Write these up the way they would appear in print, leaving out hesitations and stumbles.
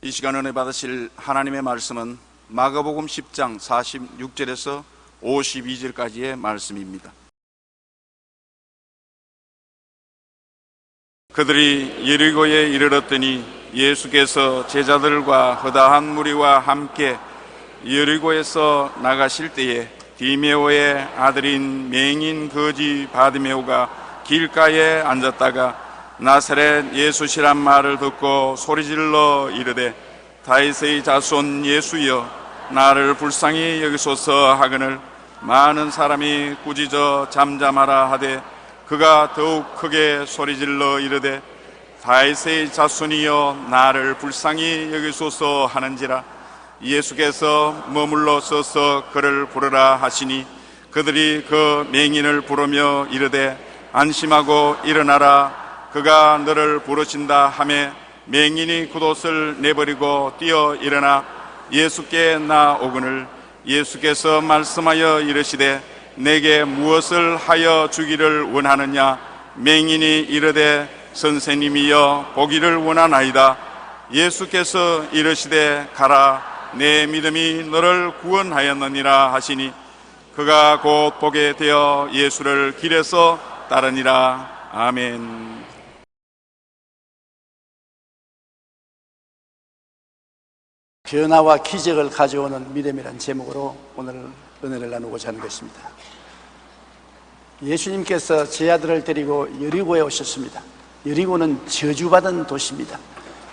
이 시간 은혜 받으실 하나님의 말씀은 마가복음 10장 46절에서 52절까지의 말씀입니다. 그들이 여리고에 이르렀더니 예수께서 제자들과 허다한 무리와 함께 여리고에서 나가실 때에 디메오의 아들인 맹인 거지 바디메오가 길가에 앉았다가 나사렛 예수시란 말을 듣고 소리질러 이르되 다윗의 자손 예수여 나를 불쌍히 여기소서 하거늘 많은 사람이 꾸짖어 잠잠하라 하되 그가 더욱 크게 소리질러 이르되 다윗의 자손이여 나를 불쌍히 여기소서 하는지라. 예수께서 머물러 서서 그를 부르라 하시니 그들이 그 맹인을 부르며 이르되 안심하고 일어나라 그가 너를 부르신다 하매 맹인이 굿옷을 내버리고 뛰어 일어나 예수께 나오거늘 예수께서 말씀하여 이르시되 내게 무엇을 하여 주기를 원하느냐. 맹인이 이르되 선생님이여 보기를 원하나이다. 예수께서 이르시되 가라 내 믿음이 너를 구원하였느니라 하시니 그가 곧 보게 되어 예수를 길에서 따르니라. 아멘. 변화와 기적을 가져오는 믿음이라는 제목으로 오늘 은혜를 나누고자 하는 것입니다. 예수님께서 제 아들을 데리고 여리고에 오셨습니다. 여리고는 저주받은 도시입니다.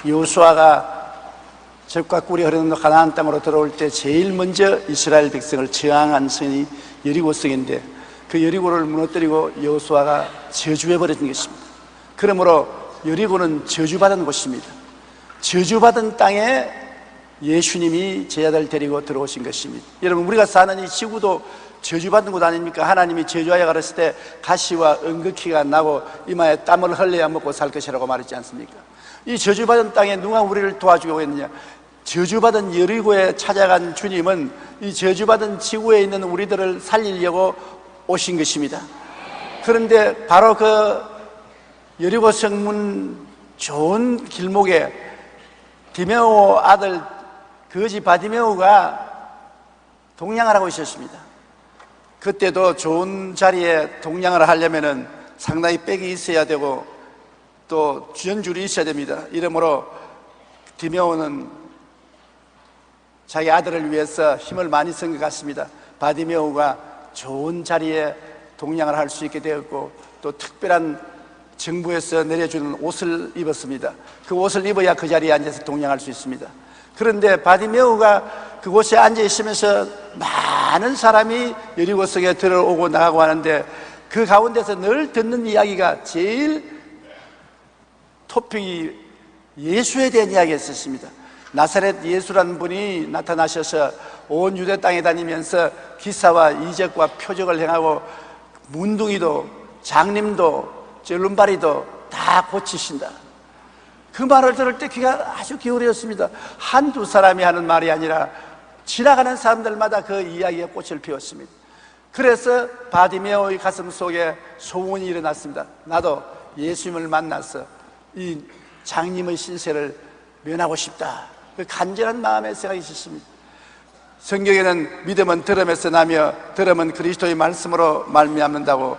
여호수아가 젖과 꿀이 흐르는 가나안 땅으로 들어올 때 제일 먼저 이스라엘 백성을 저항한 성이 여리고성인데 그 여리고를 무너뜨리고 여호수아가 저주해버린 것입니다. 그러므로 여리고는 저주받은 곳입니다. 저주받은 땅에 예수님이 제 아들 데리고 들어오신 것입니다. 여러분, 우리가 사는 이 지구도 저주받은 곳 아닙니까? 하나님이 저주하여 가르칠 때 가시와 은극히가 나고 이마에 땀을 흘려야 먹고 살 것이라고 말했지 않습니까? 이 저주받은 땅에 누가 우리를 도와주고 있느냐? 저주받은 여리고에 찾아간 주님은 이 저주받은 지구에 있는 우리들을 살리려고 오신 것입니다. 그런데 바로 그 여리고 성문 좋은 길목에 디메오 아들 거지 바디메오가 동냥을 하고 있었습니다. 그때도 좋은 자리에 동냥을 하려면은 상당히 빽이 있어야 되고 또 주전줄이 있어야 됩니다. 이러므로 디메오는 자기 아들을 위해서 힘을 많이 쓴 것 같습니다. 바디메오가 좋은 자리에 동냥을 할 수 있게 되었고 또 특별한 정부에서 내려주는 옷을 입었습니다. 그 옷을 입어야 그 자리에 앉아서 동냥할 수 있습니다. 그런데 바디메오가 그곳에 앉아 있으면서 많은 사람이 여리고성에 들어오고 나가고 하는데 그 가운데서 늘 듣는 이야기가 제일 토픽이 예수에 대한 이야기였습니다. 나사렛 예수라는 분이 나타나셔서 온 유대 땅에 다니면서 기사와 이적과 표적을 행하고 문둥이도 장님도 절름발이도 다 고치신다. 그 말을 들을 때 귀가 아주 기울였습니다. 한두 사람이 하는 말이 아니라 지나가는 사람들마다 그 이야기에 꽃을 피웠습니다. 그래서 바디메오의 가슴 속에 소문이 일어났습니다. 나도 예수님을 만나서 이 장님의 신세를 면하고 싶다. 그 간절한 마음의 생각이 있었습니다. 성경에는 믿음은 들음에서 나며 들음은 그리스도의 말씀으로 말미암는다고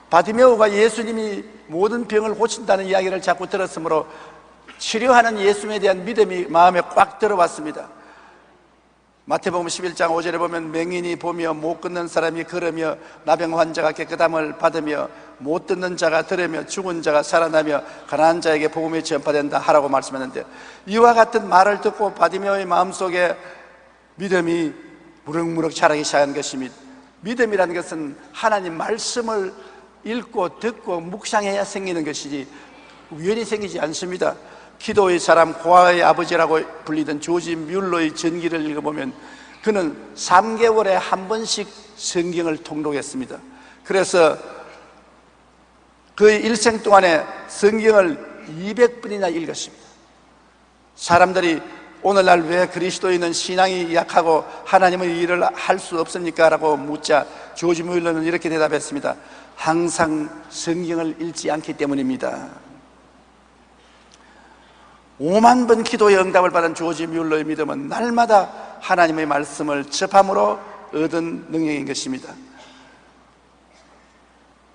바디메오가 예수님이 모든 병을 고친다는 이야기를 자꾸 들었으므로 치료하는 예수님에 대한 믿음이 마음에 꽉 들어왔습니다. 마태복음 11장 5절에 보면 맹인이 보며 못 걷는 사람이 걸으며 나병 환자가 깨끗함을 받으며 못 듣는 자가 들으며 죽은 자가 살아나며 가난한 자에게 복음이 전파된다 하라고 말씀했는데 이와 같은 말을 듣고 바디메오의 마음속에 믿음이 무럭무럭 자라기 시작한 것입니다. 믿음이라는 것은 하나님 말씀을 읽고 듣고 묵상해야 생기는 것이지 우연히 생기지 않습니다. 기도의 사람 고아의 아버지라고 불리던 조지 뮬러의 전기를 읽어보면 그는 3개월에 한 번씩 성경을 통독했습니다. 그래서 그의 일생 동안에 성경을 200번이나 읽었습니다. 사람들이 오늘날 왜 그리스도인은 신앙이 약하고 하나님의 일을 할 수 없습니까? 라고 묻자 조지 뮬러는 이렇게 대답했습니다. 항상 성경을 읽지 않기 때문입니다. 5만 번 기도의 응답을 받은 조지 뮬러의 믿음은 날마다 하나님의 말씀을 접함으로 얻은 능력인 것입니다.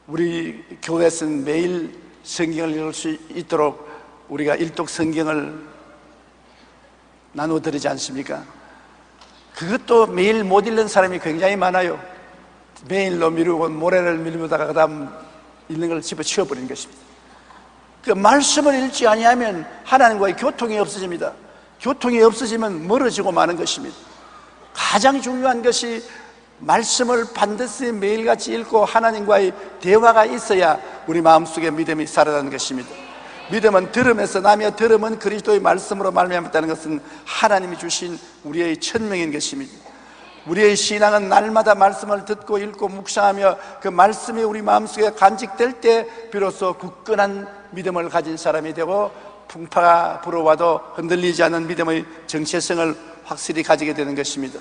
우리 교회에서는 매일 성경을 읽을 수 있도록 우리가 일독 성경을 나눠드리지 않습니까? 그것도 매일 못 읽는 사람이 굉장히 많아요. 매일로 미루고 모레를 미루다가 그 다음 읽는 걸 집어치워버리는 것입니다. 그 말씀을 읽지 아니하면 하나님과의 교통이 없어집니다. 교통이 없어지면 멀어지고 마는 것입니다. 가장 중요한 것이 말씀을 반드시 매일같이 읽고 하나님과의 대화가 있어야 우리 마음속에 믿음이 살아나는 것입니다. 믿음은 들음에서 나며 들음은 그리스도의 말씀으로 말미암았다는 것은 하나님이 주신 우리의 천명인 것입니다. 우리의 신앙은 날마다 말씀을 듣고 읽고 묵상하며 그 말씀이 우리 마음속에 간직될 때 비로소 굳건한 믿음을 가진 사람이 되고 풍파가 불어와도 흔들리지 않는 믿음의 정체성을 확실히 가지게 되는 것입니다.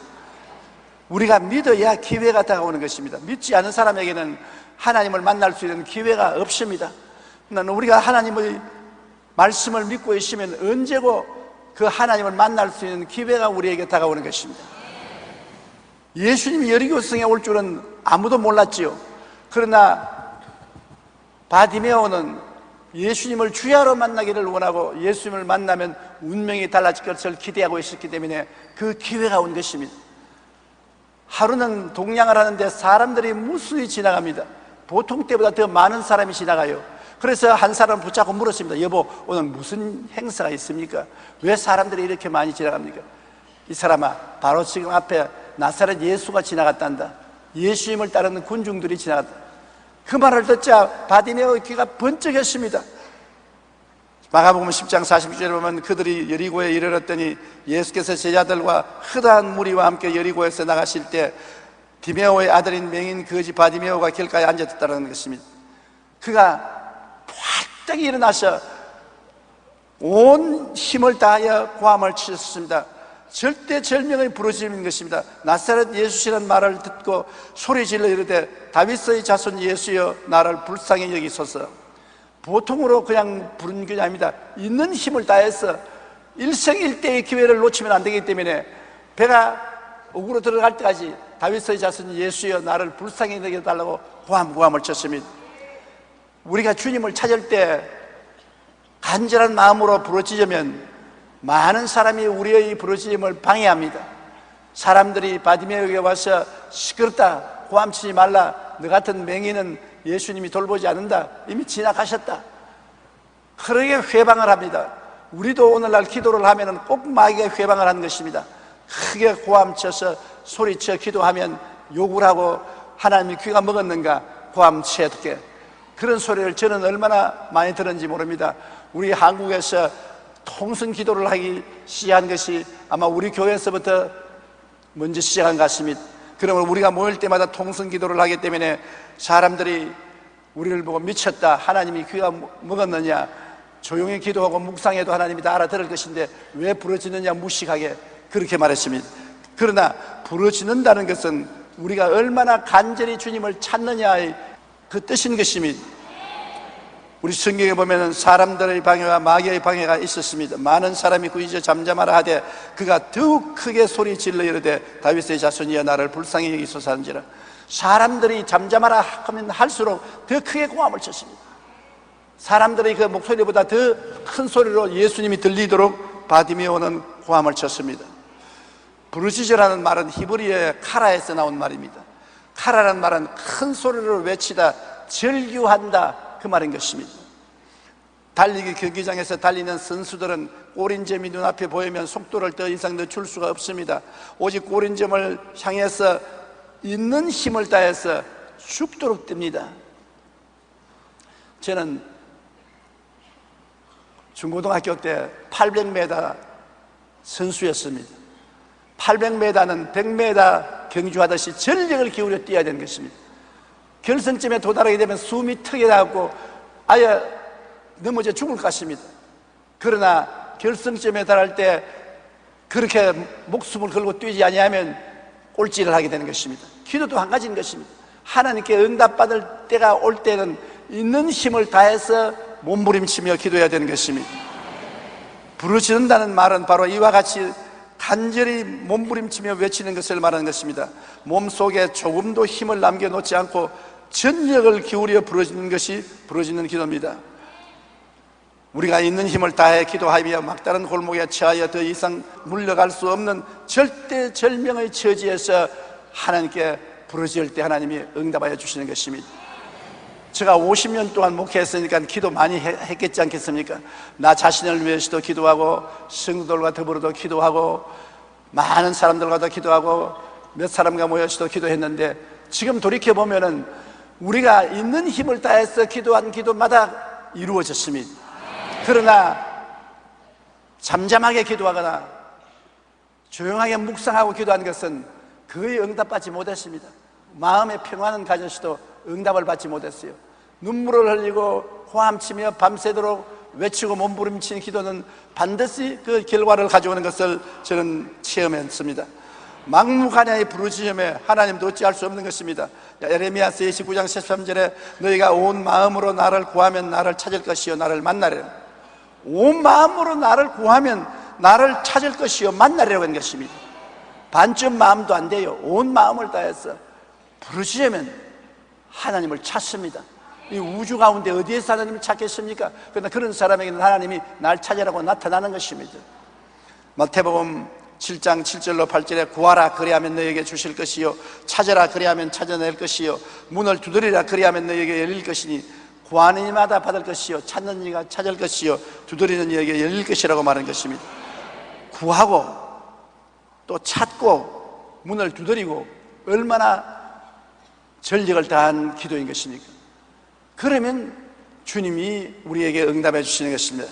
우리가 믿어야 기회가 다가오는 것입니다. 믿지 않은 사람에게는 하나님을 만날 수 있는 기회가 없습니다. 우리가 하나님의 말씀을 믿고 있으면 언제고 그 하나님을 만날 수 있는 기회가 우리에게 다가오는 것입니다. 예수님이 여리고성에 올 줄은 아무도 몰랐지요. 그러나 바디메오는 예수님을 주야로 만나기를 원하고 예수님을 만나면 운명이 달라질 것을 기대하고 있었기 때문에 그 기회가 온 것입니다. 하루는 동양을 하는데 사람들이 무수히 지나갑니다. 보통 때보다 더 많은 사람이 지나가요. 그래서 한 사람을 붙잡고 물었습니다. 여보, 오늘 무슨 행사가 있습니까? 왜 사람들이 이렇게 많이 지나갑니까? 이 사람아, 바로 지금 앞에 나사렛 예수가 지나갔단다. 예수님을 따르는 군중들이 지나갔다. 그 말을 듣자 바디메오의 귀가 번쩍했습니다. 마가복음 10장 46절에 보면 그들이 여리고에 이르렀더니 예수께서 제자들과 흐다한 무리와 함께 여리고에서 나가실 때 디메오의 아들인 맹인 거지 바디메오가 길가에 앉았다는 것입니다. 그가 활짝 일어나서 온 힘을 다하여 고함을 치셨습니다. 절대절명의 부르짖음인 것입니다. 나사렛 예수시라는 말을 듣고 소리질러 이르되 다윗의 자손 예수여 나를 불쌍히 여기소서. 보통으로 그냥 부르는 게 아닙니다. 있는 힘을 다해서 일생일대의 기회를 놓치면 안 되기 때문에 배가 옥으로 들어갈 때까지 다윗의 자손 예수여 나를 불쌍히 여겨달라고 고함을 쳤습니다. 우리가 주님을 찾을 때 간절한 마음으로 부르짖으면 많은 사람이 우리의 부르짖음을 방해합니다. 사람들이 바디메오에게 와서 시끄럽다, 고함치지 말라, 너 같은 맹인은 예수님이 돌보지 않는다, 이미 지나가셨다, 그러게 회방을 합니다. 우리도 오늘날 기도를 하면 꼭 마귀가 회방을 하는 것입니다. 크게 고함쳐서 소리쳐 기도하면 욕을 하고 하나님이 귀가 먹었는가 고함치게, 그런 소리를 저는 얼마나 많이 들었는지 모릅니다. 우리 한국에서 통성 기도를 하기 시작한 것이 아마 우리 교회에서부터 먼저 시작한 것 같습니다. 그러면 우리가 모일 때마다 통성 기도를 하기 때문에 사람들이 우리를 보고 미쳤다, 하나님이 귀가 먹었느냐, 조용히 기도하고 묵상해도 하나님이 다 알아들을 것인데 왜 부르짖느냐 무식하게 그렇게 말했습니다. 그러나 부르짖는다는 것은 우리가 얼마나 간절히 주님을 찾느냐의 그 뜻인 것입니다. 우리 성경에 보면 사람들의 방해와 마귀의 방해가 있었습니다. 많은 사람이 구이저 잠잠하라 하되 그가 더욱 크게 소리 질러 이르되 다윗의 자손이여 나를 불쌍히 여기소서 하는지라. 사람들이 잠잠하라 하면 할수록 더 크게 고함을 쳤습니다. 사람들의 그 목소리보다 더 큰 소리로 예수님이 들리도록 바디메오는 고함을 쳤습니다. 부르짖으라는 말은 히브리어의 카라에서 나온 말입니다. 카라라는 말은 큰 소리로 외치다, 절규한다, 그 말인 것입니다. 달리기 경기장에서 달리는 선수들은 골인점이 눈앞에 보이면 속도를 더 이상 늦출 수가 없습니다. 오직 골인점을 향해서 있는 힘을 다해서 죽도록 뜁니다. 저는 중고등학교 때 800m 선수였습니다. 800m는 100m 경주하듯이 전력을 기울여 뛰어야 되는 것입니다. 결승점에 도달하게 되면 숨이 턱에 닿고 아예 넘어져 죽을 것 같습니다. 그러나 결승점에 달할 때 그렇게 목숨을 걸고 뛰지 아니하면 꼴찌를 하게 되는 것입니다. 기도도 한 가지인 것입니다. 하나님께 응답받을 때가 올 때는 있는 힘을 다해서 몸부림치며 기도해야 되는 것입니다. 부르짖는다는 말은 바로 이와 같이 간절히 몸부림치며 외치는 것을 말하는 것입니다. 몸속에 조금도 힘을 남겨놓지 않고 전력을 기울여 부르짖는 것이 부르짖는 기도입니다. 우리가 있는 힘을 다해 기도하며 막다른 골목에 처하여 더 이상 물러갈 수 없는 절대절명의 처지에서 하나님께 부르짖을 때 하나님이 응답하여 주시는 것입니다. 제가 50년 동안 목회했으니까 기도 많이 했겠지 않겠습니까? 나 자신을 위해서도 기도하고 성도들과 더불어도 기도하고 많은 사람들과도 기도하고 몇 사람과 모여서도 기도했는데 지금 돌이켜보면은 우리가 있는 힘을 다해서 기도한 기도마다 이루어졌습니다. 그러나 잠잠하게 기도하거나 조용하게 묵상하고 기도한 것은 거의 응답받지 못했습니다. 마음의 평안은 가졌어도 응답을 받지 못했어요. 눈물을 흘리고 호함치며 밤새도록 외치고 몸부림치는 기도는 반드시 그 결과를 가져오는 것을 저는 체험했습니다. 막무가내의 부르짖음에 하나님도 어찌할 수 없는 것입니다. 에레미야서 29장 13절에 너희가 온 마음으로 나를 구하면 나를 찾을 것이요 나를 만나리라. 온 마음으로 나를 구하면 나를 찾을 것이요 만나리라고 하는 것입니다. 반쯤 마음도 안 돼요. 온 마음을 다해서 부르짖으면 하나님을 찾습니다. 이 우주 가운데 어디에서 하나님을 찾겠습니까? 그러나 그런 사람에게는 하나님이 날 찾으라고 나타나는 것입니다. 마태복음 7장 7절로 8절에 구하라 그리하면 너에게 주실 것이요 찾으라 그리하면 찾아낼 것이요 문을 두드리라 그리하면 너에게 열릴 것이니 구하는 이마다 받을 것이요 찾는 이가 찾을 것이요 두드리는 이에게 열릴 것이라고 말한 것입니다. 구하고 또 찾고 문을 두드리고 얼마나 전력을 다한 기도인 것입니까? 그러면 주님이 우리에게 응답해 주시는 것입니다.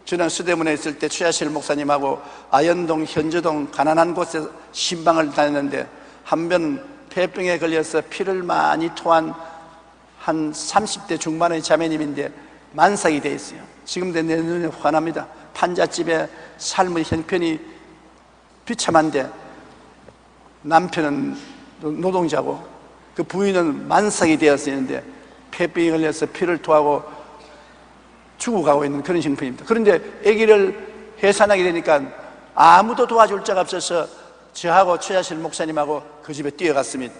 저는 서대문에 있을 때 최하실 목사님하고 아현동, 현저동 가난한 곳에 신방을 다녔는데 한 번 폐병에 걸려서 피를 많이 토한 한 30대 중반의 자매님인데 만삭이 돼 있어요. 지금도 내 눈에 환합니다. 판잣집에 삶의 형편이 비참한데 남편은 노동자고 그 부인은 만삭이 되어서 있는데 폐병에 걸려서 피를 토하고 죽어가고 있는 그런 형편입니다. 그런데 아기를 해산하게 되니까 아무도 도와줄 자가 없어서 저하고 최하실 목사님하고 그 집에 뛰어갔습니다.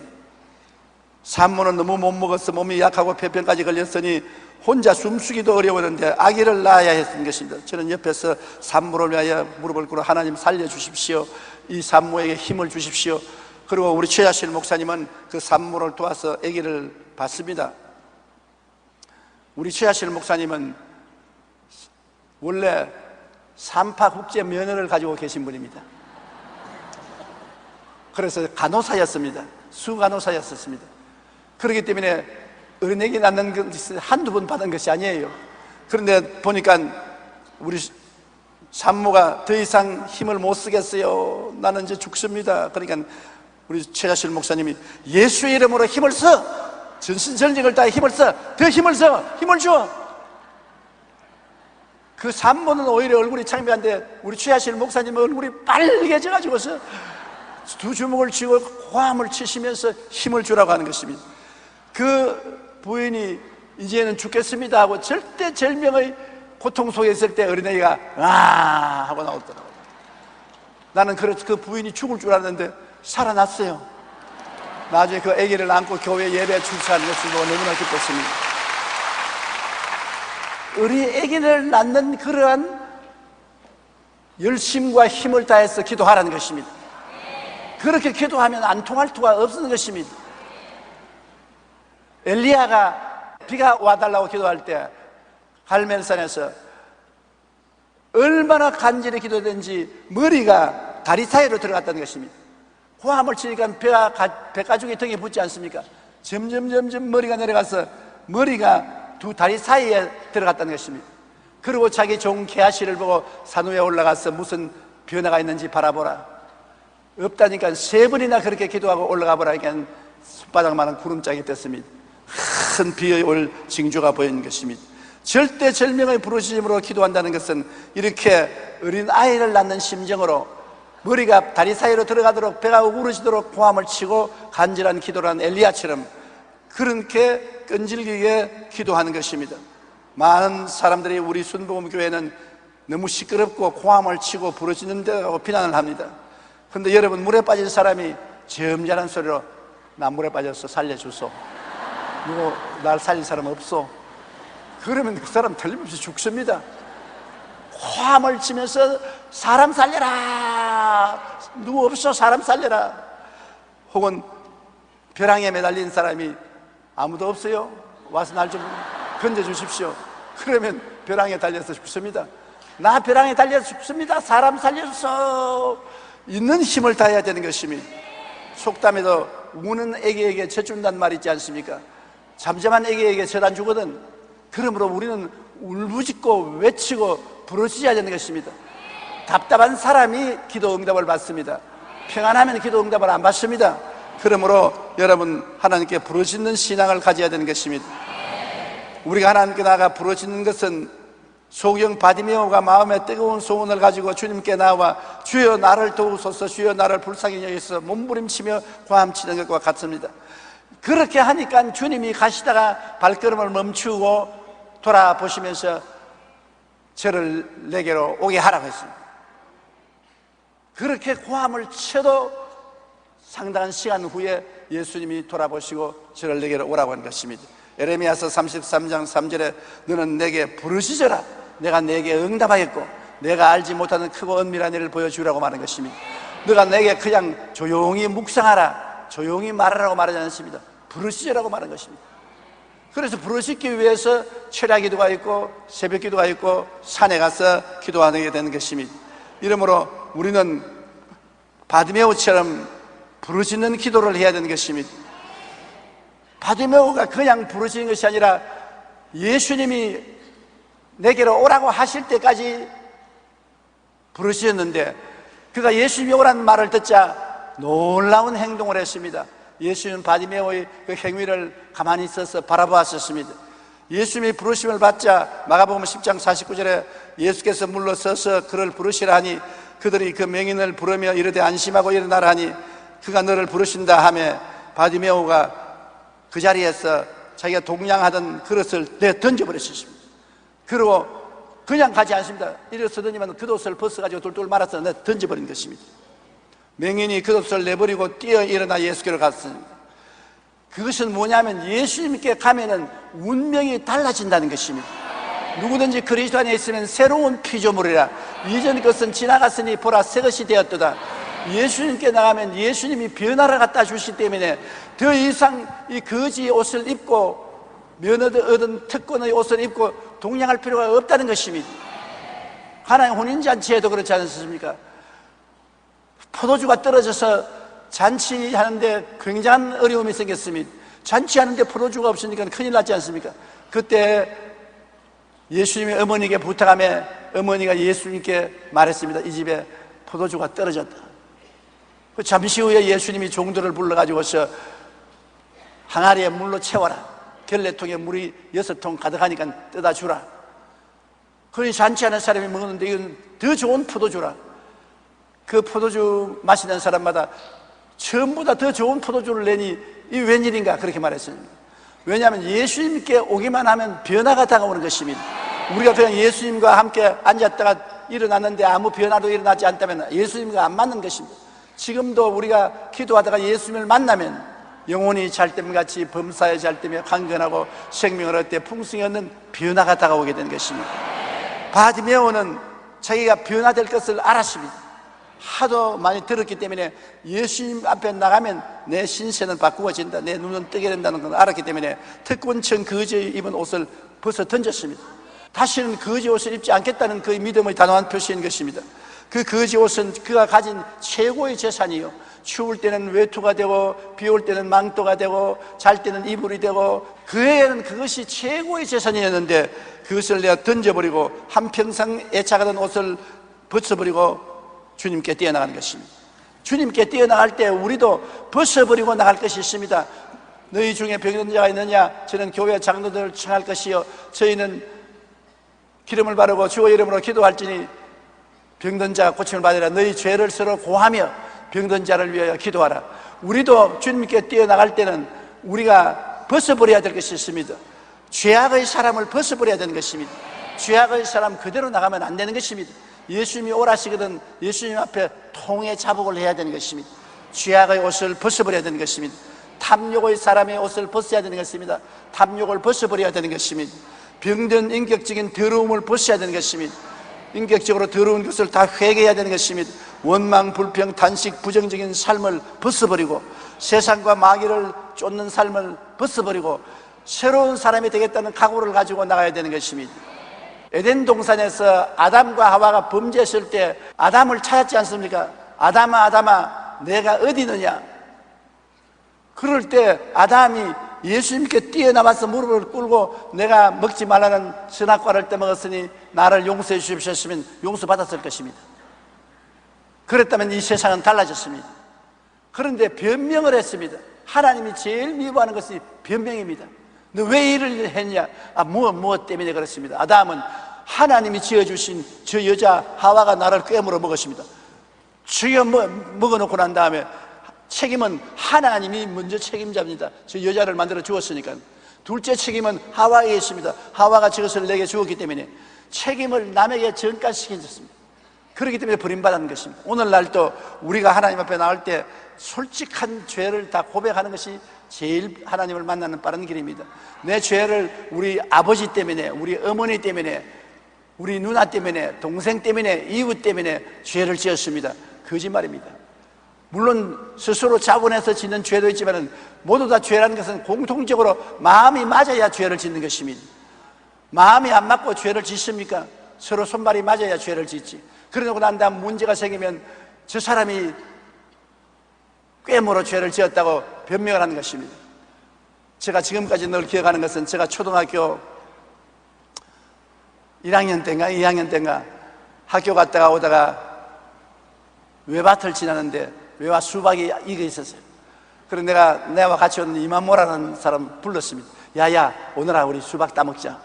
산모는 너무 못 먹어서 몸이 약하고 폐병까지 걸렸으니 혼자 숨쉬기도 어려웠는데 아기를 낳아야 했던 것입니다. 저는 옆에서 산모를 위하여 무릎을 꿇어 하나님 살려주십시오. 이 산모에게 힘을 주십시오. 그리고 우리 최하실 목사님은 그 산모를 도와서 아기를 봤습니다. 우리 최하실 목사님은 원래 삼파 국제 면허를 가지고 계신 분입니다. 그래서 간호사였습니다. 수간호사였었습니다. 그렇기 때문에 어린애기 낳는 것이 한두 번 받은 것이 아니에요. 그런데 보니까 우리 산모가 더 이상 힘을 못 쓰겠어요. 나는 이제 죽습니다. 그러니까 우리 최하실 목사님이 예수의 이름으로 힘을 써! 전신전력을 다해 힘을 써! 더 힘을 써! 힘을 줘! 그 산모는 오히려 얼굴이 창피한데 우리 최하실 목사님 얼굴이 빨개져가지고서 두 주먹을 쥐고 호함을 치시면서 힘을 주라고 하는 것입니다. 그 부인이 이제는 죽겠습니다 하고 절대절명의 고통 속에 있을 때 어린아이가 아 하고 나오더라고요. 나는 그 부인이 죽을 줄 알았는데 살아났어요. 나중에 그 아기를 안고 교회 예배에 출석하는 것을 보고 너무나 기뻤습니다. 우리 아기를 낳는 그러한 열심과 힘을 다해서 기도하라는 것입니다. 그렇게 기도하면 안 통할 수가 없는 것입니다. 엘리야가 비가 와달라고 기도할 때 갈멜산에서 얼마나 간절히 기도했는지 머리가 다리 사이로 들어갔다는 것입니다. 호함을 치니까 배가죽이 등에 붙지 않습니까? 점점 머리가 내려가서 머리가 두 다리 사이에 들어갔다는 것입니다. 그리고 자기 종 게하시를 보고 산 위에 올라가서 무슨 변화가 있는지 바라보라. 없다니까 3번이나 그렇게 기도하고 올라가 보라니까 손바닥만한 구름장이 떴습니다. 큰 비에 올 징조가 보이는 것입니다. 절대절명의 부르짖음으로 기도한다는 것은 이렇게 어린 아이를 낳는 심정으로 머리가 다리 사이로 들어가도록 배가 우그러지도록 호함을 치고 간절한 기도를 한 엘리야처럼 그렇게 끈질기게 기도하는 것입니다. 많은 사람들이 우리 순복음교회는 너무 시끄럽고 고함을 치고 부러지는다고 비난을 합니다. 그런데 여러분, 물에 빠진 사람이 점잖은 소리로 나 물에 빠졌어, 살려주소. 누구 날 살릴 사람 없어? 그러면 그 사람 틀림없이 죽습니다. 고함을 치면서 사람 살려라, 누구 없어, 사람 살려라. 혹은 벼랑에 매달린 사람이 아무도 없어요, 와서 날 좀 건져주십시오. 그러면 벼랑에 달려서 죽습니다. 나 벼랑에 달려서 죽습니다, 사람 살려서. 있는 힘을 다해야 되는 것입니다. 속담에도 우는 애기에게 젖준다는 말이 있지 않습니까? 잠잠한 애기에게 젖 안 주거든. 그러므로 우리는 울부짖고 외치고 부르짖어야 되는 것입니다. 답답한 사람이 기도 응답을 받습니다. 평안하면 기도 응답을 안 받습니다. 그러므로 여러분, 하나님께 부르짖는 신앙을 가져야 되는 것입니다. 우리가 하나님께 나아가 부르짖는 것은 소경 바디메오가 마음에 뜨거운 소원을 가지고 주님께 나와 주여 나를 도우소서, 주여 나를 불쌍히 여기소서 몸부림치며 고함치는 것과 같습니다. 그렇게 하니까 주님이 가시다가 발걸음을 멈추고 돌아보시면서 저를 내게로 오게 하라고 했습니다. 그렇게 고함을 쳐도 상당한 시간 후에 예수님이 돌아보시고 저를 내게로 오라고 한 것입니다. 에레미야서 33장 3절에 너는 내게 부르짖어라, 내가 내게 응답하겠고 내가 알지 못하는 크고 은밀한 일을 보여주라고 말한 것입니다. 너가 내게 그냥 조용히 묵상하라, 조용히 말하라고 말하지 않습니다. 부르짖으라고 말한 것입니다. 그래서 부르짖기 위해서 철야 기도가 있고 새벽 기도가 있고 산에 가서 기도하게 되는 것입니다. 이러므로 우리는 바디메오처럼 부르짖는 기도를 해야 되는 것입니다. 바디메오가 그냥 부르짖는 것이 아니라 예수님이 내게로 오라고 하실 때까지 부르짖었는데, 그가 예수님이 오라는 말을 듣자 놀라운 행동을 했습니다. 예수님은 바디메오의 그 행위를 가만히 있어서 바라보았었습니다. 예수님이 부르심을 받자 마가복음 10장 49절에 예수께서 물러서서 그를 부르시라 하니 그들이 그 명인을 부르며 이르되 안심하고 일어나라 하니 그가 너를 부르신다 하며 바디메오가 그 자리에서 자기가 동냥하던 그릇을 던져버렸습니다. 그리고 그냥 가지 않습니다. 일어서더니만 겉옷을 벗어가지고 돌돌 말아서 던져버린 것입니다. 맹인이 겉옷을 내버리고 뛰어 일어나 예수께로 갔습니다. 그것은 뭐냐면 예수님께 가면은 운명이 달라진다는 것입니다. 누구든지 그리스도 안에 있으면 새로운 피조물이라, 이전 것은 지나갔으니 보라 새 것이 되었도다. 예수님께 나가면 예수님이 변화를 갖다 주시기 때문에 더 이상 이 거지 옷을 입고 면허 얻은 특권의 옷을 입고 동냥할 필요가 없다는 것입니다. 하나님 혼인잔치에도 그렇지 않습니까? 포도주가 떨어져서 잔치하는데 굉장한 어려움이 생겼습니다. 잔치하는데 포도주가 없으니까 큰일 났지 않습니까? 그때 예수님이 어머니에게 부탁하며 어머니가 예수님께 말했습니다. 이 집에 포도주가 떨어졌다. 잠시 후에 예수님이 종들을 불러가지고서 항아리에 물로 채워라, 결례통에 물이 6통 가득하니까 떠다 주라. 그러니 잔치하는 사람이 먹었는데 이건 더 좋은 포도주라. 그 포도주 마시는 사람마다 전부 다 더 좋은 포도주를 내니 이 웬일인가 그렇게 말했습니다. 왜냐하면 예수님께 오기만 하면 변화가 다가오는 것입니다. 우리가 그냥 예수님과 함께 앉았다가 일어났는데 아무 변화도 일어나지 않다면 예수님과 안 맞는 것입니다. 지금도 우리가 기도하다가 예수님을 만나면 영혼이 잘됨같이 범사에 잘되며 강건하고 생명을 얻되 풍성히 얻는 변화가 다가오게 되는 것입니다. 바디메오는 자기가 변화될 것을 알았습니다. 하도 많이 들었기 때문에 예수님 앞에 나가면 내 신세는 바꾸어진다, 내 눈은 뜨게 된다는 걸 알았기 때문에 특권층 거지 입은 옷을 벗어 던졌습니다. 다시는 거지 옷을 입지 않겠다는 그 믿음의 단호한 표시인 것입니다. 그 거지 옷은 그가 가진 최고의 재산이요, 추울 때는 외투가 되고 비 올 때는 망토가 되고 잘 때는 이불이 되고 그에게는 그것이 최고의 재산이었는데 그것을 내가 던져버리고 한평생 애착하던 옷을 벗어버리고 주님께 뛰어나가는 것입니다. 주님께 뛰어나갈 때 우리도 벗어버리고 나갈 것이 있습니다. 너희 중에 병든 자가 있느냐? 저는 교회 장로들을 청할 것이요, 저희는 기름을 바르고 주의 이름으로 기도할지니 병든 자가 고침을 받으라. 너희 죄를 서로 고하며 병든 자를 위하여 기도하라. 우리도 주님께 뛰어나갈 때는 우리가 벗어버려야 될 것이 있습니다. 죄악의 사람을 벗어버려야 되는 것입니다. 죄악의 사람 그대로 나가면 안 되는 것입니다. 예수님이 오라시거든 예수님 앞에 통의 자복을 해야 되는 것입니다. 죄악의 옷을 벗어버려야 되는 것입니다. 탐욕의 사람의 옷을 벗어야 되는 것입니다. 탐욕을 벗어버려야 되는 것입니다. 병든 인격적인 더러움을 벗어야 되는 것입니다. 인격적으로 더러운 것을 다 회개해야 되는 것입니다. 원망, 불평, 탄식, 부정적인 삶을 벗어버리고 세상과 마귀를 쫓는 삶을 벗어버리고 새로운 사람이 되겠다는 각오를 가지고 나가야 되는 것입니다. 에덴 동산에서 아담과 하와가 범죄했을 때 아담을 찾았지 않습니까? 아담아 아담아 내가 어디 있느냐? 그럴 때 아담이 예수님께 뛰어나와서 무릎을 꿇고 내가 먹지 말라는 선악과를 떼먹었으니 나를 용서해 주십시오 했으면 용서받았을 것입니다. 그랬다면 이 세상은 달라졌습니다. 그런데 변명을 했습니다. 하나님이 제일 미워하는 것이 변명입니다. 너 왜 이를 했냐? 무엇 때문에 그렇습니다. 아담은 하나님이 지어주신 저 여자 하와가 나를 꿰물어 먹었습니다. 죽여 먹어놓고 난 다음에 책임은 하나님이 먼저 책임자입니다. 저 여자를 만들어 주었으니까. 둘째 책임은 하와에 있습니다. 하와가 저것을 내게 주었기 때문에 책임을 남에게 전가시켰습니다. 그렇기 때문에 버림받은 것입니다. 오늘날도 우리가 하나님 앞에 나올 때 솔직한 죄를 다 고백하는 것이 제일 하나님을 만나는 빠른 길입니다. 내 죄를 우리 아버지 때문에, 우리 어머니 때문에, 우리 누나 때문에, 동생 때문에, 이웃 때문에 죄를 지었습니다. 거짓말입니다. 물론 스스로 자본해서 짓는 죄도 있지만 모두 다 죄라는 것은 공통적으로 마음이 맞아야 죄를 짓는 것입니다. 마음이 안 맞고 죄를 짓습니까? 서로 손발이 맞아야 죄를 짓지. 그러고 난 다음 문제가 생기면 저 사람이 꿰물어 죄를 지었다고 변명을 하는 것입니다. 제가 지금까지 늘 기억하는 것은 제가 초등학교 1학년 때인가 2학년 때인가 학교 갔다가 오다가 외밭을 지나는데 외밭 수박이 익어 있었어요. 그래서 내가 같이 오는 이만모라는 사람 불렀습니다. 야야 오늘아 우리 수박 따먹자.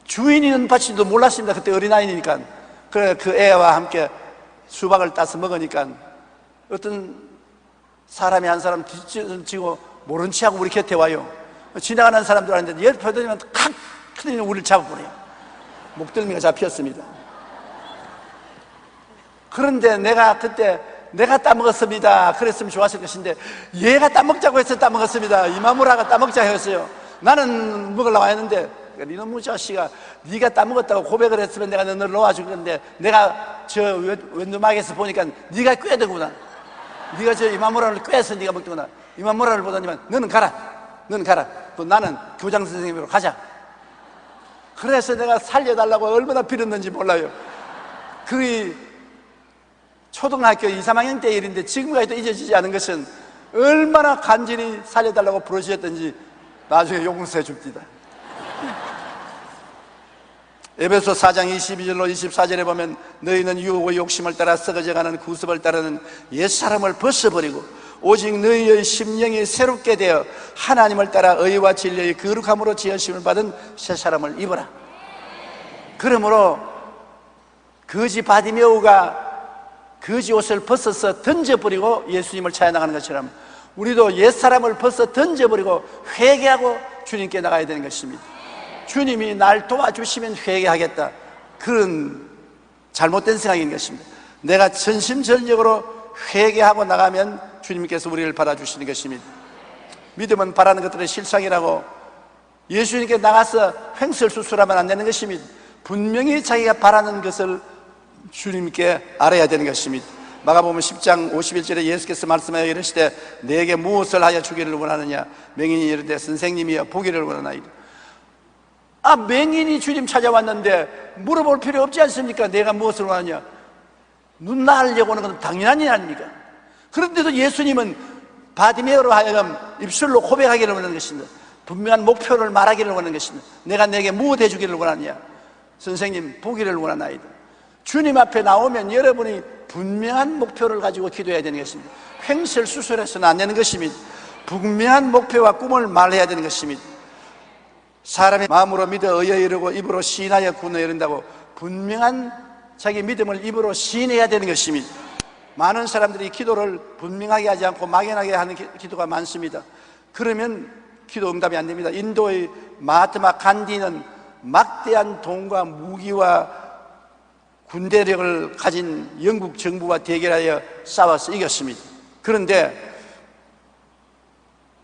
주인이 있는 밭인지도 몰랐습니다. 그때 어린아이니까. 그래 그 애와 함께 수박을 따서 먹으니까 어떤 사람이 한 사람 뒤지고 모른 체하고 우리 곁에 와요. 지나가는 사람들 하는데 옆에 들면 칵 크더니 우리를 잡아버려요. 목덜미가 잡혔습니다. 그런데 내가 그때 내가 따먹었습니다. 그랬으면 좋았을 것인데 얘가 따먹자고 해서 따먹었습니다. 이마무라가 따먹자 했어요. 나는 먹으려고 했는데 이놈의 자식아 네가 따먹었다고 고백을 했으면 내가 너를 놓아줄 건데 내가 저 왼두막에서 보니까 네가 꿰더구나. 네가 저 이마무라를 꿰서 네가 먹더구나. 이마무라를 보더니만 너는 가라. 또 나는 교장 선생님으로 가자. 그래서 내가 살려달라고 얼마나 빌었는지 몰라요. 그 초등학교 2, 3학년 때 일인데 지금까지도 잊어지지 않은 것은 얼마나 간절히 살려달라고 부르셨던지 나중에 용서해 줍니다. 에베소 4장 22절로 24절에 보면 너희는 유혹의 욕심을 따라 썩어져가는 구습을 따르는 옛사람을 벗어버리고 오직 너희의 심령이 새롭게 되어 하나님을 따라 의와 진리의 거룩함으로 지으심을 받은 새 사람을 입어라. 그러므로 거지 바디메오가 거지 옷을 벗어서 던져버리고 예수님을 찾아나가는 것처럼 우리도 옛사람을 벗어 던져버리고 회개하고 주님께 나가야 되는 것입니다. 주님이 날 도와주시면 회개하겠다. 그런 잘못된 생각인 것입니다. 내가 전심전력으로 회개하고 나가면 주님께서 우리를 받아주시는 것입니다. 믿음은 바라는 것들의 실상이라고 예수님께 나가서 횡설수설하면 안 되는 것입니다. 분명히 자기가 바라는 것을 주님께 알아야 되는 것입니다. 마가복음 10장 51절에 예수께서 말씀하여 이르시되 내게 무엇을 하여 주기를 원하느냐? 맹인이 이르되 선생님이여 보기를 원하나이다. 맹인이 주님 찾아왔는데 물어볼 필요 없지 않습니까? 내가 무엇을 원하냐? 눈 나으려고 하는 건 당연한 일 아닙니까? 그런데도 예수님은 바디메오로 하여금 입술로 고백하기를 원하는 것입니다. 분명한 목표를 말하기를 원하는 것입니다. 내가 내게 무엇 해주기를 원하느냐? 선생님 보기를 원하나이다. 주님 앞에 나오면 여러분이 분명한 목표를 가지고 기도해야 되는 것입니다. 횡설수설해서는 안 되는 것입니다. 분명한 목표와 꿈을 말해야 되는 것입니다. 사람이 마음으로 믿어 의에 이르고 입으로 시인하여 구원에 이른다고 분명한 자기 믿음을 입으로 시인해야 되는 것입니다. 많은 사람들이 기도를 분명하게 하지 않고 막연하게 하는 기도가 많습니다. 그러면 기도 응답이 안 됩니다. 인도의 마하트마 간디는 막대한 돈과 무기와 군대력을 가진 영국 정부와 대결하여 싸워서 이겼습니다. 그런데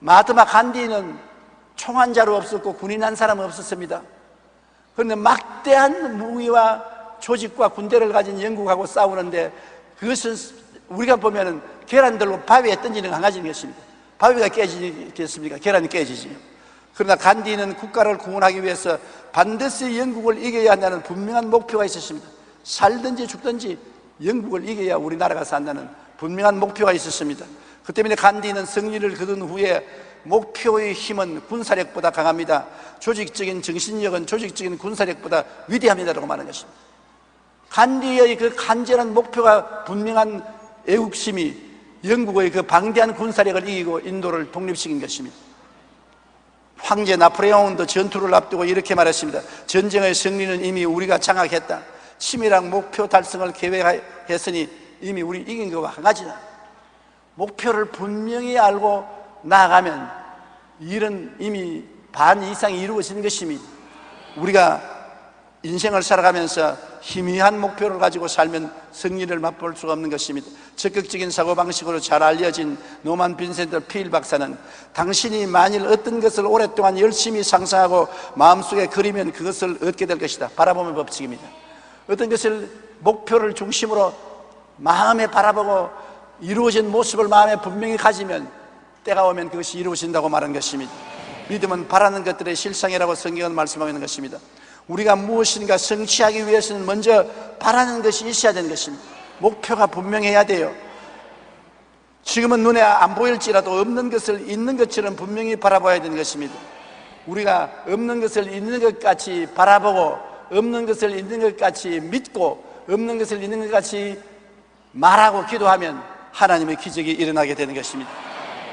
마하트마 간디는 총 한 자루 없었고 군인 한 사람 없었습니다. 그런데 막대한 무기와 조직과 군대를 가진 영국하고 싸우는데 그것은 우리가 보면은 계란들로 바위에 던지는 강아지인 것입니다. 바위가 깨지겠습니까? 계란이 깨지지. 그러나 간디는 국가를 구원하기 위해서 반드시 영국을 이겨야 한다는 분명한 목표가 있었습니다. 살든지 죽든지 영국을 이겨야 우리나라가 산다는 분명한 목표가 있었습니다. 그 때문에 간디는 승리를 거둔 후에 목표의 힘은 군사력보다 강합니다. 조직적인 정신력은 조직적인 군사력보다 위대합니다라고 말하는 것입니다. 간디의 그 간절한 목표가 분명한 애국심이 영국의 그 방대한 군사력을 이기고 인도를 독립시킨 것입니다. 황제 나폴레옹도 전투를 앞두고 이렇게 말했습니다. 전쟁의 승리는 이미 우리가 장악했다. 치밀한 목표 달성을 계획했으니 이미 우리 이긴 것과 한 가지다. 목표를 분명히 알고 나아가면 일은 이미 반 이상이 이루어지는 것입니다. 우리가 인생을 살아가면서 희미한 목표를 가지고 살면 승리를 맛볼 수가 없는 것입니다. 적극적인 사고방식으로 잘 알려진 노만 빈센트 필 박사는 당신이 만일 어떤 것을 오랫동안 열심히 상상하고 마음속에 그리면 그것을 얻게 될 것이다. 바라보는 법칙입니다. 어떤 것을 목표를 중심으로 마음에 바라보고 이루어진 모습을 마음에 분명히 가지면 때가 오면 그것이 이루어진다고 말한 것입니다. 믿음은 바라는 것들의 실상이라고 성경은 말씀하고 있는 것입니다. 우리가 무엇인가 성취하기 위해서는 먼저 바라는 것이 있어야 되는 것입니다. 목표가 분명해야 돼요. 지금은 눈에 안 보일지라도 없는 것을 있는 것처럼 분명히 바라봐야 되는 것입니다. 우리가 없는 것을 있는 것 같이 바라보고 없는 것을 있는 것 같이 믿고 없는 것을 있는 것 같이 말하고 기도하면 하나님의 기적이 일어나게 되는 것입니다.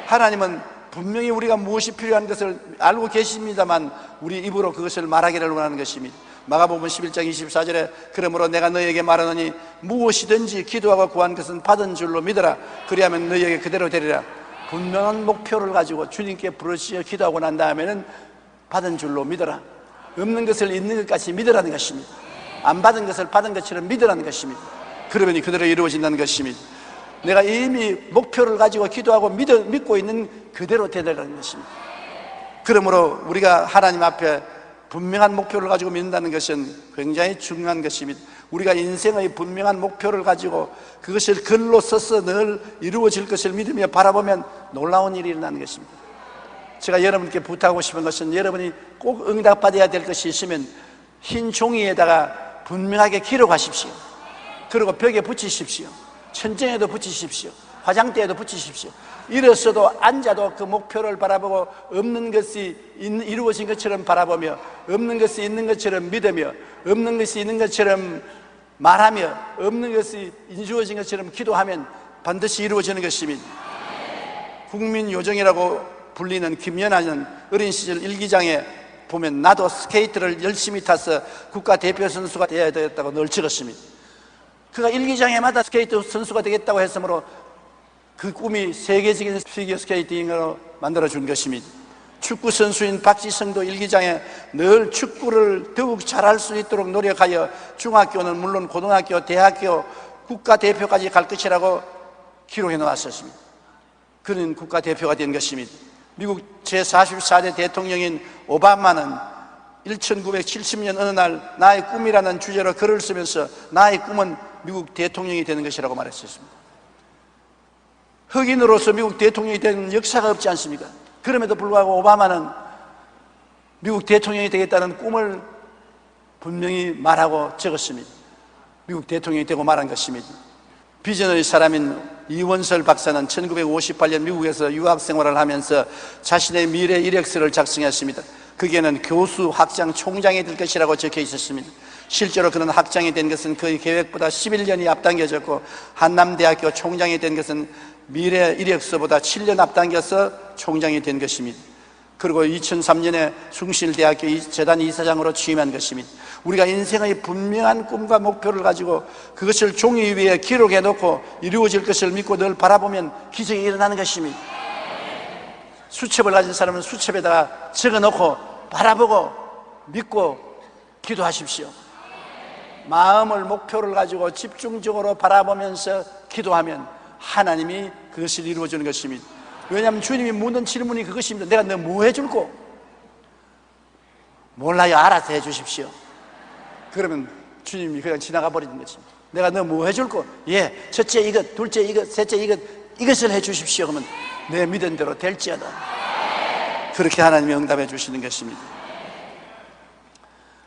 하나님은 분명히 우리가 무엇이 필요한 것을 알고 계십니다만 우리 입으로 그것을 말하기를 원하는 것입니다. 마가복음 11장 24절에 그러므로 내가 너희에게 말하노니 무엇이든지 기도하고 구한 것은 받은 줄로 믿어라. 그리하면 너희에게 그대로 되리라. 분명한 목표를 가지고 주님께 부르짖어 기도하고 난 다음에는 받은 줄로 믿어라. 없는 것을 있는 것 같이 믿으라는 것입니다. 안 받은 것을 받은 것처럼 믿으라는 것입니다. 그러면 그대로 이루어진다는 것입니다. 내가 이미 목표를 가지고 기도하고 믿고 있는 그대로 되더라는 것입니다. 그러므로 우리가 하나님 앞에 분명한 목표를 가지고 믿는다는 것은 굉장히 중요한 것입니다. 우리가 인생의 분명한 목표를 가지고 그것을 글로 써서 늘 이루어질 것을 믿으며 바라보면 놀라운 일이 일어나는 것입니다. 제가 여러분께 부탁하고 싶은 것은 여러분이 꼭 응답받아야 될 것이 있으면 흰 종이에다가 분명하게 기록하십시오. 그리고 벽에 붙이십시오. 천장에도 붙이십시오. 화장대에도 붙이십시오. 일어서도 앉아도 그 목표를 바라보고 없는 것이 이루어진 것처럼 바라보며 없는 것이 있는 것처럼 믿으며 없는 것이 있는 것처럼 말하며 없는 것이 이루어진 것처럼 기도하면 반드시 이루어지는 것입니다. 국민요정이라고 불리는 김연아는 어린 시절 일기장에 보면 나도 스케이트를 열심히 타서 국가대표 선수가 되어야 되겠다고 늘 적었습니다. 그가 일기장에마다 스케이트 선수가 되겠다고 했으므로 그 꿈이 세계적인 피겨 스케이팅으로 만들어준 것입니다. 축구 선수인 박지성도 일기장에 늘 축구를 더욱 잘할 수 있도록 노력하여 중학교는 물론 고등학교, 대학교, 국가대표까지 갈 것이라고 기록해 놓았었습니다. 그는 국가대표가 된 것입니다. 미국 제44대 대통령인 오바마는 1970년 어느 날 나의 꿈이라는 주제로 글을 쓰면서 나의 꿈은 미국 대통령이 되는 것이라고 말했었습니다. 흑인으로서 미국 대통령이 된 역사가 없지 않습니까? 그럼에도 불구하고 오바마는 미국 대통령이 되겠다는 꿈을 분명히 말하고 적었습니다. 미국 대통령이 되고 말한 것입니다. 비전의 사람인 이원설 박사는 1958년 미국에서 유학 생활을 하면서 자신의 미래 이력서를 작성했습니다. 거기에는 교수, 학장, 총장이 될 것이라고 적혀 있었습니다. 실제로 그는 학장이 된 것은 그의 계획보다 11년이 앞당겨졌고 한남대학교 총장이 된 것은 미래 이력서보다 7년 앞당겨서 총장이 된 것입니다. 그리고 2003년에 숭실대학교 재단 이사장으로 취임한 것입니다. 우리가 인생의 분명한 꿈과 목표를 가지고 그것을 종이 위에 기록해 놓고 이루어질 것을 믿고 늘 바라보면 기적이 일어나는 것입니다. 수첩을 가진 사람은 수첩에다가 적어 놓고 바라보고 믿고 기도하십시오. 마음을 목표를 가지고 집중적으로 바라보면서 기도하면 하나님이 그것을 이루어주는 것입니다. 왜냐하면 주님이 묻는 질문이 그것입니다. 내가 너 뭐 해줄꼬? 몰라요. 알아서 해주십시오. 그러면 주님이 그냥 지나가 버리는 것입니다. 내가 너 뭐 해줄꼬? 예, 첫째 이것, 둘째 이것, 셋째 이것을 해주십시오. 그러면 내 믿은 대로 될지어다. 그렇게 하나님이 응답해 주시는 것입니다.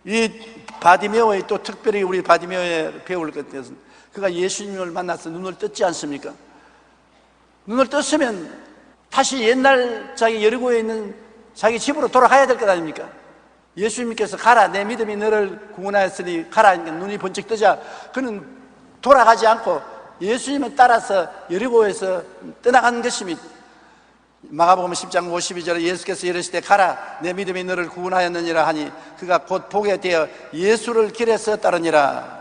이 바디메오의 또 특별히 우리 바디메오에 배울 것은 그가 예수님을 만나서 눈을 떴지 않습니까? 눈을 떴으면 다시 옛날 자기 여리고에 있는 자기 집으로 돌아가야 될 것 아닙니까? 예수님께서 가라, 내 믿음이 너를 구원하였으니 가라 하니까 눈이 번쩍 뜨자 그는 돌아가지 않고 예수님을 따라서 여리고에서 떠나간 것입니다. 마가복음 10장 52절에 예수께서 이르시되 가라, 내 믿음이 너를 구원하였느니라 하니 그가 곧 보게 되어 예수를 길에서 따르니라.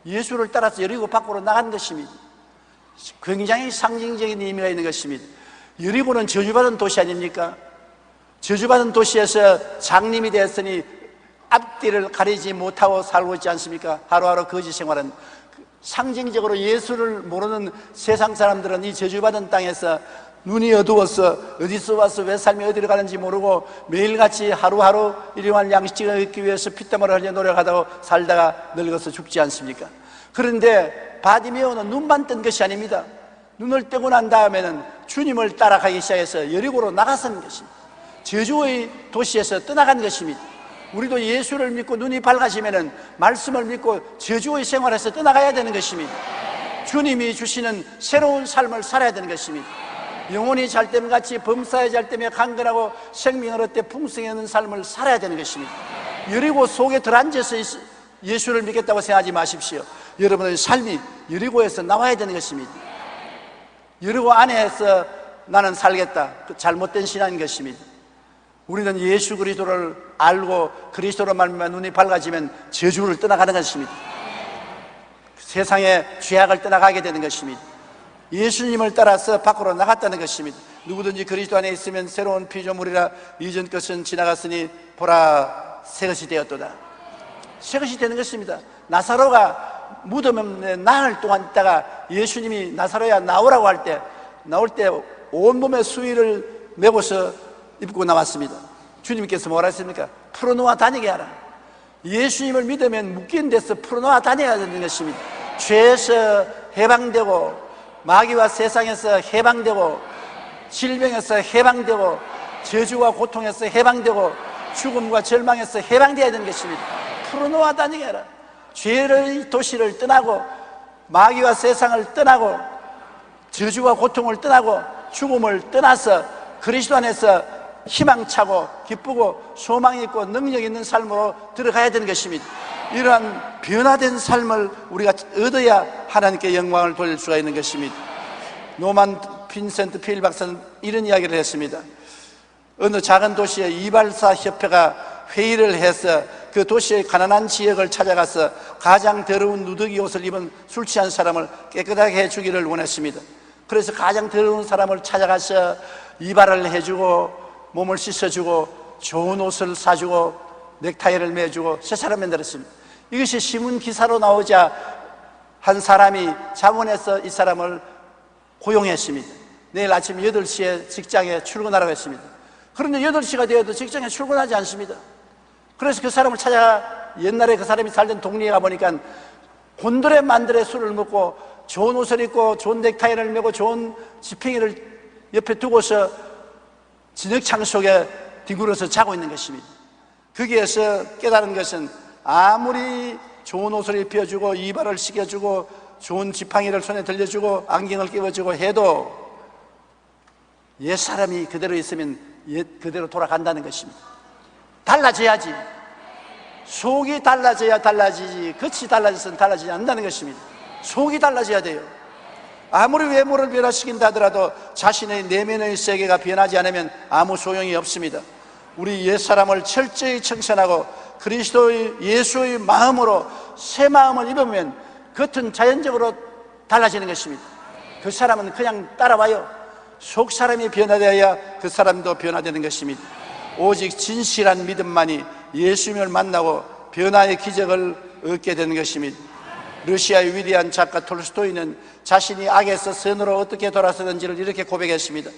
예수를 따라서 여리고 밖으로 나간 것입니다. 굉장히 상징적인 의미가 있는 것입니다. 여리고는 저주받은 도시 아닙니까? 저주받은 도시에서 장님이 되었으니 앞뒤를 가리지 못하고 살고 있지 않습니까? 하루하루 거지 생활은 상징적으로 예수를 모르는 세상 사람들은 이 저주받은 땅에서 눈이 어두워서 어디서 와서 왜 삶이 어디로 가는지 모르고 매일같이 하루하루 일용할 양식을 얻기 위해서 피땀을 흘려 노력하다가 살다가 늙어서 죽지 않습니까? 그런데 바디메오는 눈만 뜬 것이 아닙니다. 눈을 뜨고 난 다음에는 주님을 따라가기 시작해서 여리고로 나가서는 것입니다. 저주의 도시에서 떠나간 것입니다. 우리도 예수를 믿고 눈이 밝아지면은 말씀을 믿고 저주의 생활에서 떠나가야 되는 것입니다. 주님이 주시는 새로운 삶을 살아야 되는 것입니다. 영혼이 잘됨 같이 범사에 잘되며 강건하고 생명을 얻되 풍성히 얻는 삶을 살아야 되는 것입니다. 여리고 속에 들어앉아서 예수를 믿겠다고 생각하지 마십시오. 여러분의 삶이 여리고에서 나와야 되는 것입니다. 여리고 안에서 나는 살겠다. 그 잘못된 신앙인 것입니다. 우리는 예수 그리스도를 알고 그리스도로 말미암아 눈이 밝아지면 저주를 떠나가는 것입니다. 세상의 죄악을 떠나가게 되는 것입니다. 예수님을 따라서 밖으로 나갔다는 것입니다. 누구든지 그리스도 안에 있으면 새로운 피조물이라 이전 것은 지나갔으니 보라 새것이 되었도다. 새것이 되는 것입니다. 나사로가 무덤에 나흘 동안 있다가 예수님이 나사로야 나오라고 할 때 나올 때 온몸에 수의를 메고서 입고 나왔습니다. 주님께서 뭐라 했습니까? 풀어놓아 다니게 하라. 예수님을 믿으면 묶인 데서 풀어놓아 다녀야 되는 것입니다. 죄에서 해방되고 마귀와 세상에서 해방되고 질병에서 해방되고 저주와 고통에서 해방되고 죽음과 절망에서 해방되어야 되는 것입니다. 풀어놓아 다니게 하라. 죄의 도시를 떠나고 마귀와 세상을 떠나고 저주와 고통을 떠나고 죽음을 떠나서 그리스도 안에서 희망차고 기쁘고 소망이 있고 능력 있는 삶으로 들어가야 되는 것입니다. 이러한 변화된 삶을 우리가 얻어야 하나님께 영광을 돌릴 수가 있는 것입니다. 노만 빈센트 필 박사는 이런 이야기를 했습니다. 어느 작은 도시에 이발사 협회가 회의를 해서 그 도시의 가난한 지역을 찾아가서 가장 더러운 누더기 옷을 입은 술 취한 사람을 깨끗하게 해주기를 원했습니다. 그래서 가장 더러운 사람을 찾아가서 이발을 해주고 몸을 씻어주고 좋은 옷을 사주고 넥타이를 매주고 새 사람 만들었습니다. 이것이 신문 기사로 나오자 한 사람이 자문해서 이 사람을 고용했습니다. 내일 아침 8시에 직장에 출근하라고 했습니다. 그런데 8시가 되어도 직장에 출근하지 않습니다. 그래서 그 사람을 찾아 옛날에 그 사람이 살던 동네에 가보니까 곤드레 만드레 술을 먹고 좋은 옷을 입고 좋은 넥타이를 메고 좋은 지팡이를 옆에 두고서 진흙창 속에 뒹굴어서 자고 있는 것입니다. 거기에서 깨달은 것은 아무리 좋은 옷을 입혀주고 이발을 시켜주고 좋은 지팡이를 손에 들려주고 안경을 끼워주고 해도 옛사람이 그대로 있으면 옛 그대로 돌아간다는 것입니다. 달라져야지. 속이 달라져야 달라지지 겉이 달라져서는 달라지지 않는다는 것입니다. 속이 달라져야 돼요. 아무리 외모를 변화시킨다 하더라도 자신의 내면의 세계가 변하지 않으면 아무 소용이 없습니다. 우리 옛사람을 철저히 청산하고 그리스도의 예수의 마음으로 새 마음을 입으면 겉은 자연적으로 달라지는 것입니다. 그 사람은 그냥 따라와요. 속 사람이 변화되어야 그 사람도 변화되는 것입니다. 오직 진실한 믿음만이 예수님을 만나고 변화의 기적을 얻게 되는 것입니다. 러시아의 위대한 작가 톨스토이는 자신이 악에서 선으로 어떻게 돌아서는지를 이렇게 고백했습니다.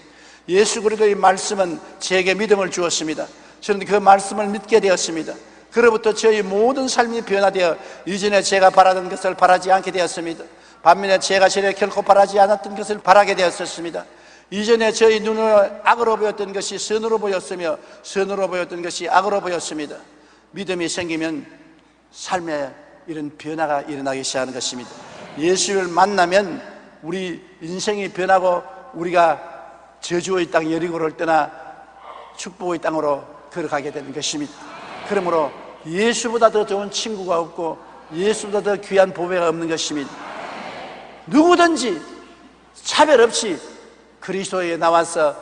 예수 그리스도의 말씀은 제게 믿음을 주었습니다. 저는 그 말씀을 믿게 되었습니다. 그로부터 저희 모든 삶이 변화되어 이전에 제가 바라던 것을 바라지 않게 되었습니다. 반면에 제가 전에 결코 바라지 않았던 것을 바라게 되었습니다. 이전에 저희 눈을 악으로 보였던 것이 선으로 보였으며 선으로 보였던 것이 악으로 보였습니다. 믿음이 생기면 삶에 이런 변화가 일어나기 시작하는 것입니다. 예수를 만나면 우리 인생이 변하고 우리가 저주의 땅 여리고를 떠나 축복의 땅으로 걸어가게 되는 것입니다. 그러므로 예수보다 더 좋은 친구가 없고 예수보다 더 귀한 보배가 없는 것입니다. 누구든지 차별 없이 그리스도에 나와서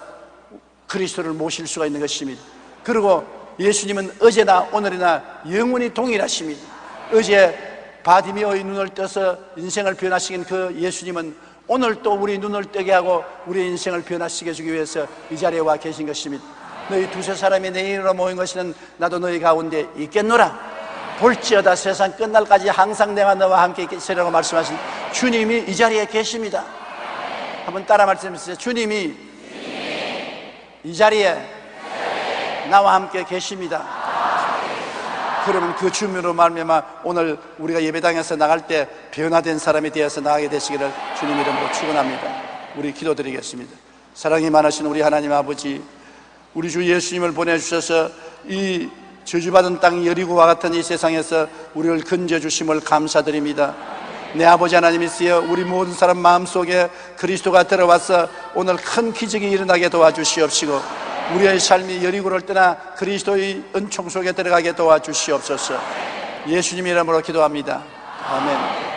그리스도를 모실 수가 있는 것입니다. 그리고 예수님은 어제나 오늘이나 영원히 동일하십니다. 어제 바디메오의 눈을 떠서 인생을 변화시킨 그 예수님은 오늘 또 우리 눈을 뜨게 하고 우리 인생을 변화시켜 주기 위해서 이 자리에 와 계신 것입니다. 너희 두세 사람이 내 이름으로 모인 것은 나도 너희 가운데 있겠노라. 볼지어다 세상 끝날까지 항상 내가 너와 함께 있으리라고 말씀하신 주님이 이 자리에 계십니다. 한번 따라 말씀해주세요. 주님이 이 자리에 나와 함께 계십니다. 그러면 그 주님으로 말미암아 오늘 우리가 예배당에서 나갈 때 변화된 사람이 되어서 나가게 되시기를 주님 이름으로 축원합니다. 우리 기도드리겠습니다. 사랑이 많으신 우리 하나님 아버지, 우리 주 예수님을 보내주셔서 이 저주받은 땅 여리고와 같은 이 세상에서 우리를 건져주심을 감사드립니다. 내 아버지 하나님이시여, 우리 모든 사람 마음속에 그리스도가 들어와서 오늘 큰 기적이 일어나게 도와주시옵시고 우리의 삶이 여리고를 떠나 그리스도의 은총 속에 들어가게 도와주시옵소서. 예수님 이름으로 기도합니다. 아멘.